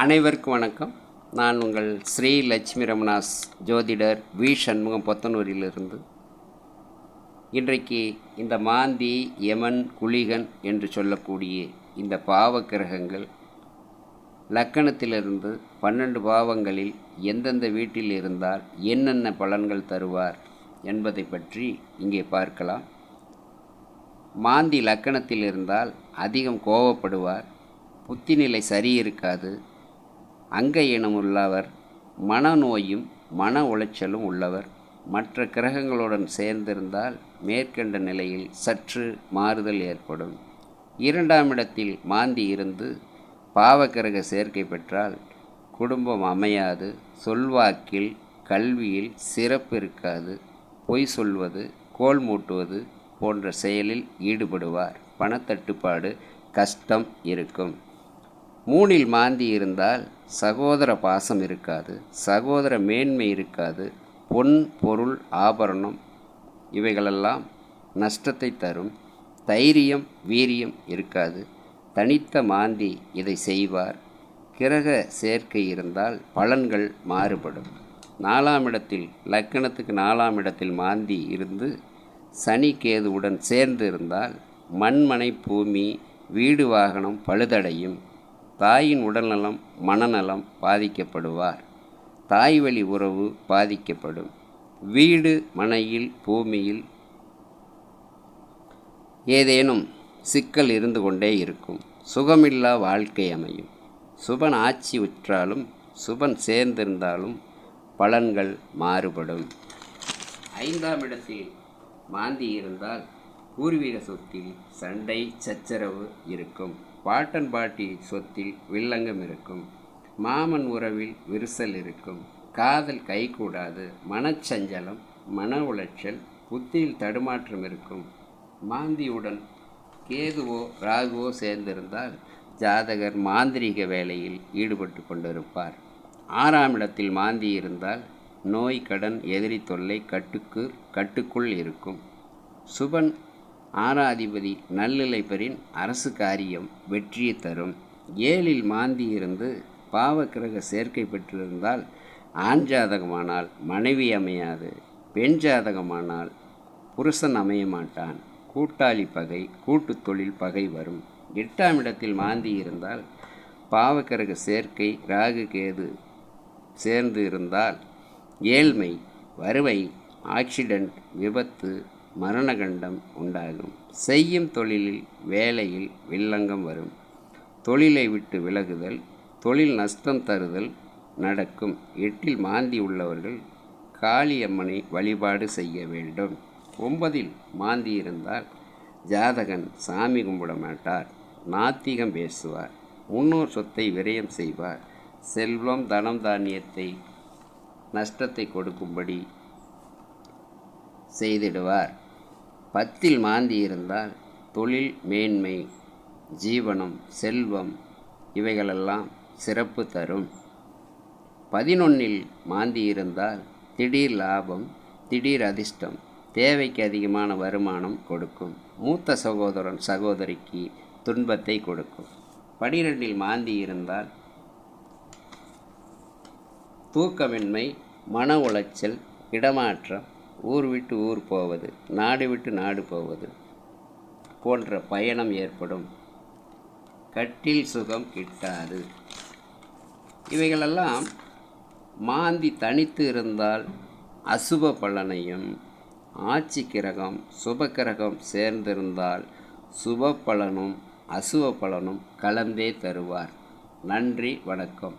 அனைவருக்கும் வணக்கம். நான் உங்கள் ஸ்ரீ லட்சுமி ரமணாஸ் ஜோதிடர் வி சண்முகம் பொத்தனூரிலிருந்து. இன்றைக்கு இந்த மாந்தி, யமன், குளிகன் என்று சொல்லக்கூடிய இந்த பாவ கிரகங்கள் லக்கணத்திலிருந்து 12 பாவங்களில் எந்தெந்த வீட்டில் இருந்தால் என்னென்ன பலன்கள் தருவார் என்பதை பற்றி இங்கே பார்க்கலாம். மாந்தி லக்கணத்தில் இருந்தால் அதிகம் கோபப்படுவார், புத்திநிலை சரி இருக்காது, அங்க இனம் உள்ளவர், மனநோயும் மன உளைச்சலும் உள்ளவர். மற்ற கிரகங்களுடன் சேர்ந்திருந்தால் மேற்கண்ட நிலையில் சற்று மாறுதல் ஏற்படும். 2ஆம் இடத்தில் மாந்தி இருந்து பாவக்கிரக சேர்க்கை பெற்றால் குடும்பம் அமையாது, சொல்வாக்கில் கல்வியில் சிறப்பு இருக்காது, பொய் சொல்வது, கோல் மூட்டுவது போன்ற செயலில் ஈடுபடுவார். பணத்தட்டுப்பாடு, கஷ்டம் இருக்கும். 3இல் மாந்தி இருந்தால் சகோதர பாசம் இருக்காது, சகோதர மேன்மை இருக்காது, பொன் பொருள் ஆபரணம் இவைகளெல்லாம் நஷ்டத்தை தரும். தைரியம் வீரியம் இருக்காது. தனித்த மாந்தி இதை செய்வார். கிரக சேர்க்கை இருந்தால் பலன்கள் மாறுபடும். 4ஆம் இடத்தில் லக்கணத்துக்கு 4ஆம் இடத்தில் மாந்தி இருந்து சனி கேதுவுடன் சேர்ந்து இருந்தால் மண்மனை பூமி வீடு வாகனம் பழுதடையும். தாயின் உடல்நலம் மனநலம் பாதிக்கப்படுவார். தாய் வழி உறவு பாதிக்கப்படும். வீடு மனையில் பூமியில் ஏதேனும் சிக்கல் இருந்து கொண்டே இருக்கும். சுகமில்லா வாழ்க்கை அமையும். சுபன் ஆட்சி உற்றாலும் சுபன் சேர்ந்திருந்தாலும் பலன்கள் மாறுபடும். 5ஆம் இடத்தில் மாந்தி இருந்தால் பூர்வீக சொத்தில் சண்டை சச்சரவு இருக்கும். பாட்டன் பாட்டி சொத்தில் வில்லங்கம் இருக்கும். மாமன் உறவில் விரிசல் இருக்கும். காதல் கைகூடாது. மனச்சஞ்சலம், மன உளைச்சல், புத்தியில் தடுமாற்றம் இருக்கும். மாந்தியுடன் கேதுவோ ராகுவோ சேர்ந்திருந்தால் ஜாதகர் மாந்திரீக வேலையில் ஈடுபட்டு கொண்டிருப்பார். 6ஆம் இடத்தில் மாந்தி இருந்தால் நோய் கடன் எதிரி தொல்லை கட்டுக்குள் இருக்கும். சுபன் 6ஆதிபதி நல்லிலை பெறின் அரசு காரியம் வெற்றியை தரும். 7இல் மாந்தி இருந்து பாவக்கிரக சேர்க்கை பெற்றிருந்தால் ஆண் ஜாதகமானால் மனைவி அமையாது, பெண் ஜாதகமானால் புருஷன் அமைய மாட்டான். கூட்டாளி பகை, கூட்டு தொழில் பகை வரும். 8ஆம் இடத்தில் மாந்தி இருந்தால் பாவக்கிரக சேர்க்கை ராகு கேது சேர்ந்து இருந்தால் ஏழ்மை, வறுமை, ஆக்சிடென்ட், விபத்து, மரணகண்டம் உண்டாகும். செய்யும் தொழிலில் வேலையில் வில்லங்கம் வரும். தொழிலை விட்டு விலகுதல், தொழில் நஷ்டம் தருதல் நடக்கும். 8இல் மாந்தி உள்ளவர்கள் காளியம்மனை வழிபாடு செய்ய வேண்டும். 9இல் மாந்தி இருந்தால் ஜாதகன் சாமி கும்பிட மாட்டார், நாத்திகம் பேசுவார், முன்னோர் சொத்தை விரயம் செய்வார், செல்வம் தனம் தானியத்தை நஷ்டத்தை கொடுக்கும்படி செய்திடுவார். 10இல் மாந்தி இருந்தால் தொழில் மேன்மை, ஜீவனம், செல்வம் இவைகளெல்லாம் சிறப்பு தரும். 11இல் மாந்தி இருந்தால் திடீர் லாபம், திடீர் அதிர்ஷ்டம், தேவைக்கு அதிகமான வருமானம் கொடுக்கும். மூத்த சகோதரன் சகோதரிக்கு துன்பத்தை கொடுக்கும். 12இல் மாந்தி இருந்தால் தூக்கமின்மை, மன உளைச்சல், இடமாற்றம், ஊர் விட்டு ஊர் போவது, நாடு விட்டு நாடு போவது போன்ற பயணம் ஏற்படும். கட்டில் சுகம் கிட்டாது. இவைகளெல்லாம் மாந்தி தனித்து இருந்தால் அசுப பலனையும், ஆட்சி கிரகம் சுப கிரகம் சேர்ந்திருந்தால் சுப பலனும் அசுப பலனும் கலந்தே தருவார். நன்றி, வணக்கம்.